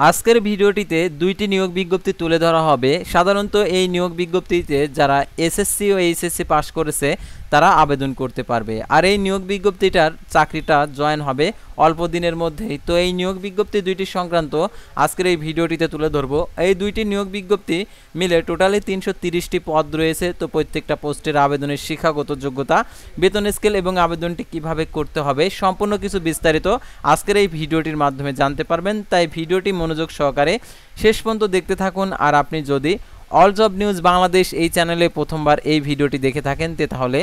আজকের ভিডিওটিতে দুইটি নিয়োগ বিজ্ঞপ্তি তুলে ধরা হবে। সাধারণত এই নিয়োগ বিজ্ঞপ্তিতে যারা এসএসসি ও এইচএসসি পাস করেছে তারা আবেদন করতে পারবে। আর এই নিয়োগ বিজ্ঞপ্তিটার চাকরিটা জয়েন হবে অল্প দিনের মধ্যেই। তো এই নিয়োগ বিজ্ঞপ্তি দুইটি সংক্রান্ত আজকের এই ভিডিওটিতে তুলে ধরবো। এই দুইটি নিয়োগ বিজ্ঞপ্তি মিলে টোটালি 330টি পদ রয়েছে। তো প্রত্যেকটা পোস্টের আবেদনের শিক্ষাগত যোগ্যতা, বেতন স্কেল এবং আবেদনটি কিভাবে করতে হবে সম্পূর্ণ কিছু বিস্তারিত আজকের এই ভিডিওটির মাধ্যমে জানতে পারবেন। তাই ভিডিওটি মনোযোগ সহকারে শেষ পর্যন্ত দেখতে থাকুন। আর আপনি যদি অল জব নিউজ বাংলাদেশ এই চ্যানেলে প্রথমবার এই ভিডিওটি দেখে থাকেন তাহলে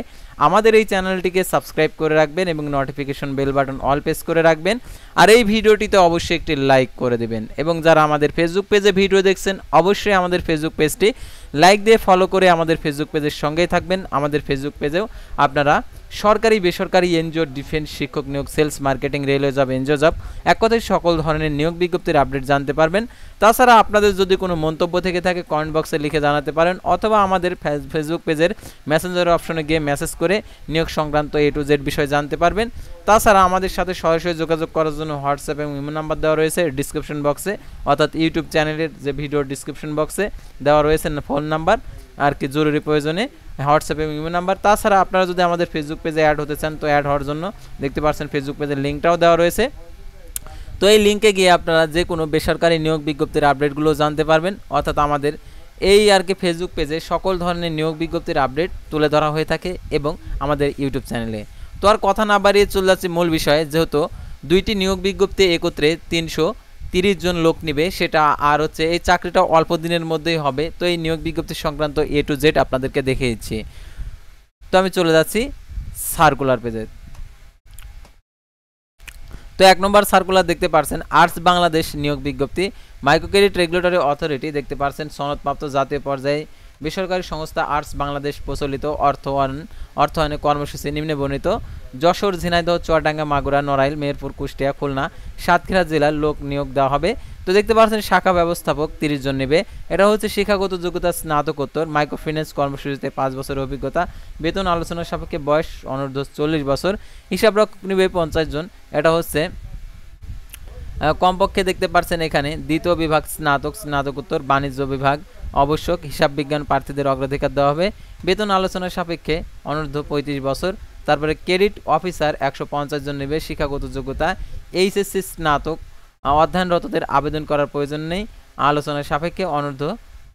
আমাদের এই চ্যানেলটিকে সাবস্ক্রাইব করে রাখবেন এবং notification bell button all press করে রাখবেন। আর এই ভিডিওটিতে অবশ্যই একটি লাইক করে দেবেন এবং যারা আমাদের ফেসবুক পেজে ভিডিও দেখছেন অবশ্যই আমাদের ফেসবুক পেজটি লাইক দিয়ে ফলো করে আমাদের ফেসবুক পেজের সঙ্গেই থাকবেন। আমাদের ফেসবুক পেজেও আপনারা সরকারি বেসরকারি এনজিও, ডিফেন্স, শিক্ষক নিয়োগ, sales, marketing, railway job, NGO job, এক কথায় সকল ধরনের নিয়োগ বিজ্ঞপ্তির আপডেট জানতে পারবেন। তাছাড়া আপনাদের যদি কোনো মন্তব্য থেকে থাকে কমেন্ট বক্সে লিখে জানাতে পারেন অথবা আমাদের ফেসবুক পেজের মেসেঞ্জার অপশনে গিয়ে মেসেজ করে নিয়োগ সংক্রান্ত A to Z বিষয় জানতে পারবেন। তাছাড়া আমাদের সাথে সরাসরি যোগাযোগ করার জন্য হোয়াটসঅ্যাপ এবং ইমো নাম্বার দেওয়া রয়েছে ডিসক্রিপশন বক্সে, অর্থাৎ ইউটিউব চ্যানেলের যে ভিডিও ডিসক্রিপশন বক্সে দেওয়া রয়েছে ফোন নাম্বার আর কি জরুরি প্রয়োজনে হোয়াটসঅ্যাপ এবং ইমো নাম্বার। তাছাড়া আপনারা যদি আমাদের ফেসবুক পেজে অ্যাড হতে চান তো অ্যাড হওয়ার জন্য দেখতে পাচ্ছেন ফেসবুক পেজের লিঙ্কটাও দেওয়া রয়েছে। তো এই লিঙ্কে গিয়ে আপনারা যে কোনো বেসরকারি নিয়োগ বিজ্ঞপ্তির আপডেটগুলো জানতে পারবেন। অর্থাৎ আমাদের এই আর কি ফেসবুক পেজে সকল ধরনের নিয়োগ বিজ্ঞপ্তির আপডেট তুলে ধরা হয়ে থাকে এবং আমাদের ইউটিউব চ্যানেলে। তো আর কথা না বাড়িয়ে চলে যাচ্ছি মূল বিষয়ে। যেহেতু দুইটি নিয়োগ বিজ্ঞপ্তি একত্রে 330 জন লোক নিবে সেটা, আর হচ্ছে এই চাকরিটা অল্প দিনের মধ্যেই হবে। তো এই নিয়োগ বিজ্ঞপ্তি সংক্রান্ত A to Z আপনাদেরকে দেখিয়ে দিচ্ছি। তো আমি চলে যাচ্ছি সার্কুলার পেজে। তো 1 নম্বর সার্কুলার দেখতে পাচ্ছেন আর্টস বাংলাদেশ নিয়োগ বিজ্ঞপ্তি, মাইক্রো ক্রেডিট রেগুলেটরি অথরিটি দেখতে পাচ্ছেন সনদপ্রাপ্ত জাতীয় পর্যায়ে বেসরকারি সংস্থা আর্টস বাংলাদেশ প্রচলিত অর্থায়নে কর্মসূচি নিম্নে বর্ণিত যশোর, ঝিনাইদহ, চুয়াডাঙ্গা, মাগুরা, নড়াইল, মেহেরপুর, কুষ্টিয়া, খুলনা, সাতক্ষীরা জেলার লোক নিয়োগ দেওয়া হবে। তো দেখতে পাচ্ছেন শাখা ব্যবস্থাপক 30 জন নেবে। এটা হচ্ছে শিক্ষাগত যোগ্যতা স্নাতকোত্তর, মাইক্রো ফিন্যান্স কর্মসূচিতে 5 বছরের অভিজ্ঞতা, বেতন আলোচনার সাপেক্ষে বয়স অনূর্ধ্ব 40 বছর, হিসাবরক্ষক নেবে 50 জন। এটা হচ্ছে কমপক্ষে দেখতে পাচ্ছেন এখানে দ্বিতীয় বিভাগ স্নাতকোত্তর, বাণিজ্য বিভাগ আবশ্যক, হিসাব বিজ্ঞান প্রার্থীদের অগ্রাধিকার দেওয়া হবে। বেতন আলোচনার সাপেক্ষে অনূর্ধ্ব 35 বছর। তারপরে ক্রেডিট অফিসার 150 জন নেবে। শিক্ষাগত যোগ্যতা এইচএসসি স্নাতক, অধ্যয়নরতদের আবেদন করার প্রয়োজন নেই, আলোচনার সাপেক্ষে অনূর্ধ্ব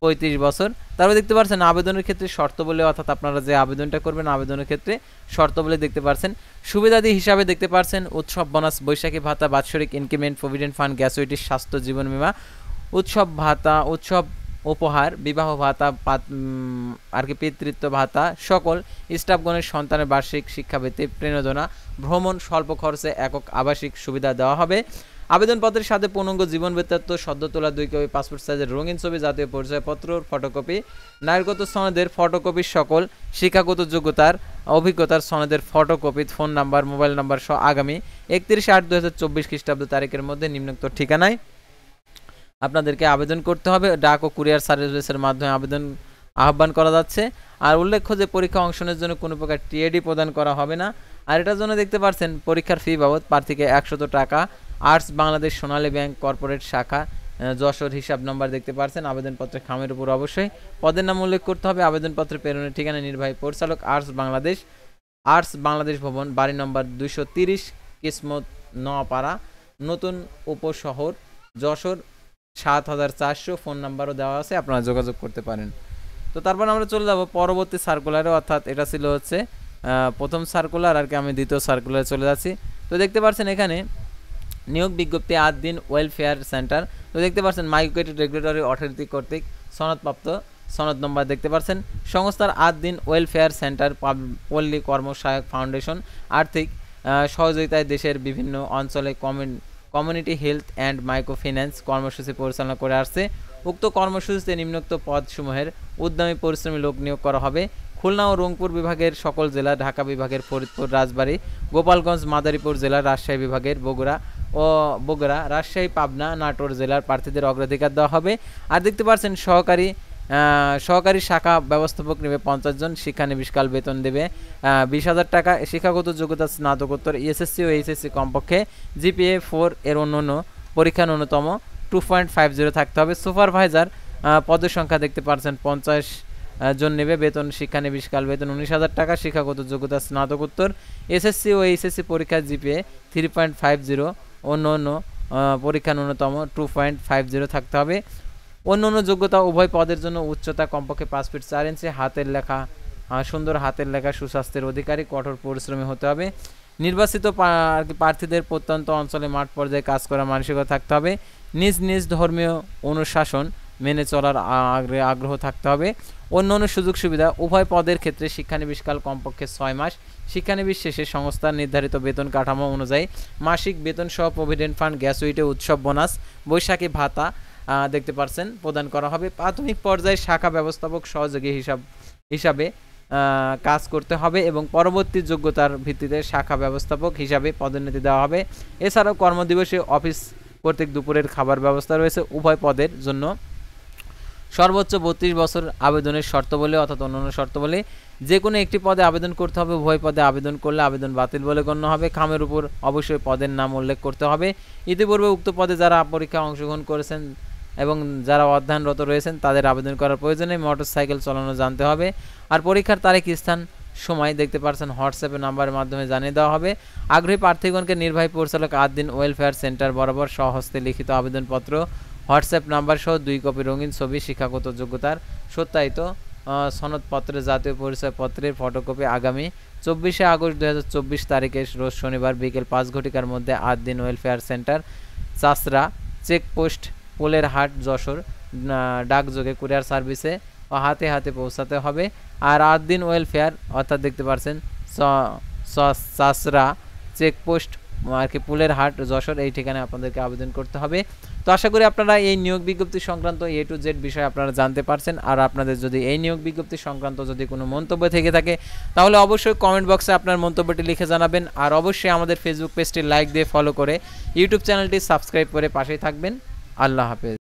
35 বছর। তারপরে দেখতে পাচ্ছেন আবেদনের ক্ষেত্রে শর্ত বলে, অর্থাৎ আপনারা যে আবেদনটা করবেন আবেদনের ক্ষেত্রে শর্ত বলে দেখতে পাচ্ছেন। সুবিধাদি হিসাবে দেখতে পাচ্ছেন উৎসব বোনাস, বৈশাখী ভাতা, বাৎসরিক ইনক্রিমেন্ট, প্রভিডেন্ট ফান্ড, গ্যাসুইটি, স্বাস্থ্য, জীবন বীমা, উৎসব ভাতা, উৎসব উপহার, বিবাহ ভাতা আর কি পিতৃত্ব ভাতা, সকল স্টাফগণের সন্তানের বার্ষিক শিক্ষাবৃত্তি, প্রেরণা, ভ্রমণ, স্বল্প খরচে একক আবাসিক সুবিধা দেওয়া হবে। আবেদনপত্রের সাথে পূর্ণাঙ্গ জীবন বৃত্তান্ত, সদ্য তোলা 2 কপি পাসপোর্ট সাইজের রঙিন ছবি, জাতীয় পরিচয়পত্র ফটোকপি, নাগরিকত্ব সনদের ফটোকপি, সকল শিক্ষাগত যোগ্যতার অভিজ্ঞতার সনদের photocopy, phone number, mobile number সহ আগামী 31/8/2024 খ্রিস্টাব্দ তারিখের মধ্যে নিম্নোক্ত ঠিকানায় আপনাদেরকে আবেদন করতে হবে। ডাক ও কুরিয়ার সার্ভিসের মাধ্যমে আবেদন আহ্বান করা যাচ্ছে। আর উল্লেখ্য যে পরীক্ষা অংশনের জন্য কোনো প্রকার টিএডি প্রদান করা হবে না। আর এটার জন্য দেখতে পাচ্ছেন পরীক্ষার ফি বাবদ প্রার্থীকে 100 টাকা। আর্টস বাংলাদেশ সোনালী ব্যাংক কর্পোরেট শাখা যশোর, হিসাব নম্বর দেখতে পাচ্ছেন। আবেদনপত্রের খামের উপর অবশ্যই পদের নাম উল্লেখ করতে হবে। আবেদনপত্রে প্রেরণের ঠিকানা নির্বাহী পরিচালক আর্টস বাংলাদেশ ভবন, বাড়ি নম্বর 230, কিসমত নোয়াপাড়া, নতুন উপশহর, যশোর 7400। ফোন নাম্বারও দেওয়া আছে, আপনারা যোগাযোগ করতে পারেন। তো তারপর আমরা চলে যাব পরবর্তী সার্কুলারে, অর্থাৎ এটা ছিল হচ্ছে প্রথম সার্কুলার আর কি। আমি দ্বিতীয় সার্কুলারে চলে যাচ্ছি। তো দেখতে পাচ্ছেন এখানে নিয়োগ বিজ্ঞপ্তি 8 দিন ওয়েলফেয়ার সেন্টার। তো দেখতে পাচ্ছেন মাইক্রো ক্রেডিট রেগুলেটরি অথরিটি কর্তৃক সনদপ্রাপ্ত, সনদ নম্বর দেখতে পাচ্ছেন। সংস্থার 8 দিন ওয়েলফেয়ার সেন্টার পল্লী কর্মসহায়ক ফাউন্ডেশন আর্থিক সহযোগিতায় দেশের বিভিন্ন অঞ্চলে community health and micro finance কর্মসূচি পরিচালনা করে আসছে। উক্ত কর্মসূচিতে নিম্নোক্ত পদসমূহের উদ্যমী পরিশ্রমী লোক নিয়োগ করা হবে। খুলনা ও রংপুর বিভাগের সকল জেলা, ঢাকা বিভাগের ফরিদপুর, রাজবাড়ী, গোপালগঞ্জ, মাদারীপুর জেলার, রাজশাহী বিভাগের বগুড়া, রাজশাহী, পাবনা, নাটোর জেলার প্রার্থীদের অগ্রাধিকার দেওয়া হবে। আর দেখতে পাচ্ছেন সহকারী শাখা ব্যবস্থাপক নেবে 50 জন। শিক্ষানবিশকাল বেতন দেবে 20,000 টাকা। শিক্ষাগত যোগ্যতা স্নাতকোত্তর, এসএসসি ও এইচএসসি কমপক্ষে জিপিএ 4 এর অন্যান্য পরীক্ষা ন্যূনতম 2.50 থাকতে হবে। সুপারভাইজার পদের সংখ্যা দেখতে পাচ্ছেন 50 জন নেবে। বেতন শিক্ষানবিশকাল বেতন 19,000 টাকা। শিক্ষাগত যোগ্যতা স্নাতকোত্তর। এসএসসি ও এইচএসসি পরীক্ষার জিপিএ 3.50। অন্য পরীক্ষা ন্যূনতম 2.50 থাকতে হবে। অন্য যোগ্যতা উভয় পদের জন্য উচ্চতা কমপক্ষে 5 ফিট 4 ইঞ্চি, হাতের লেখা সুন্দর হাতের লেখা, সুস্বাস্থ্যের অধিকারী, কঠোর পরিশ্রমী হতে হবে। নির্বাচিত প্রার্থীদের প্রত্যন্ত অঞ্চলে মাঠ পর্যায়ে কাজ করার মানসিকতা থাকতে হবে। নিজ ধর্মীয় অনুশাসন মেনে চলার আগ্রহ থাকতে হবে। অন্য সুযোগ সুবিধা উভয় পদের ক্ষেত্রে শিক্ষানবিশকাল কমপক্ষে 6 মাস। শিক্ষানবিশ শেষে সংস্থার নির্ধারিত বেতন কাঠামো অনুযায়ী মাসিক বেতন সহ প্রভিডেন্ট ফান্ড, গ্যাসুইটে উৎসব বোনাস, বৈশাখী ভাতা দেখতে পাচ্ছেন প্রদান করা হবে। প্রাথমিক পর্যায়ে শাখা ব্যবস্থাপক সহযোগী হিসাবে কাজ করতে হবে এবং পরবর্তী যোগ্যতার ভিত্তিতে শাখা ব্যবস্থাপক হিসাবে পদোন্নতি দেওয়া হবে। এছাড়াও কর্মদিবসে অফিস কর্তৃক দুপুরের খাবার ব্যবস্থা রয়েছে উভয় পদের জন্য। সর্বোচ্চ 32 বছর আবেদনের শর্তাবলী অর্থাৎ অন্যান্য শর্তাবলী যে কোনো একটি পদে আবেদন করতে হবে। উভয় পদে আবেদন করলে আবেদন বাতিল বলে গণ্য হবে। খামের উপর অবশ্যই পদের নাম উল্লেখ করতে হবে। ইতিপূর্বে উক্ত পদে যারা পরীক্ষায় অংশগ্রহণ করেছেন এবং যারা অধ্যয়নরত রয়েছেন তাদের আবেদন করার প্রয়োজনে মোটরসাইকেল চালানো জানতে হবে। আর পরীক্ষার তারিখ, স্থান, সময় দেখতে পাচ্ছেন হোয়াটসঅ্যাপে নাম্বারের মাধ্যমে জানিয়ে দেওয়া হবে। আগ্রহী প্রার্থীগণকে নির্বাহী পরিচালক আদ্দিন ওয়েলফেয়ার সেন্টার বরাবর স্বহস্তে লিখিত আবেদনপত্র, হোয়াটসঅ্যাপ নাম্বার সহ 2 কপি রঙিন ছবি, শিক্ষাগত যোগ্যতার সত্যায়িত সনদপত্রের জাতীয় পরিচয়পত্রের ফটোকপি আগামী 24 আগস্ট 2024 তারিখে রোজ শনিবার বিকেল 5 ঘটিকার মধ্যে আদ্দিন ওয়েলফেয়ার সেন্টার, চাষরা, চেকপোস্ট, পোলের হাট, যশোর ডাকযোগে কুরিয়ার সার্ভিসে ও হাতে পৌঁছাতে হবে। আর আদ্দিন ওয়েলফেয়ার অর্থাৎ দেখতে পাচ্ছেন চাষরা, চেকপোস্ট আর কি পুলের হাট, যশোর, এই ঠিকানায় আপনাদেরকে আবেদন করতে হবে। তো আশা করি আপনারা এই নিয়োগ বিজ্ঞপ্তি সংক্রান্ত A to Z বিষয়ে আপনারা জানতে পারছেন। আর আপনাদের যদি এই নিয়োগ বিজ্ঞপ্তি সংক্রান্ত যদি কোনো মন্তব্য থেকে থাকে তাহলে অবশ্যই কমেন্ট বক্সে আপনার মন্তব্যটি লিখে জানাবেন। আর অবশ্যই আমাদের ফেসবুক পেজটি লাইক দিয়ে ফলো করে ইউটিউব চ্যানেলটি সাবস্ক্রাইব করে পাশেই থাকবেন। আল্লাহ হাফেজ।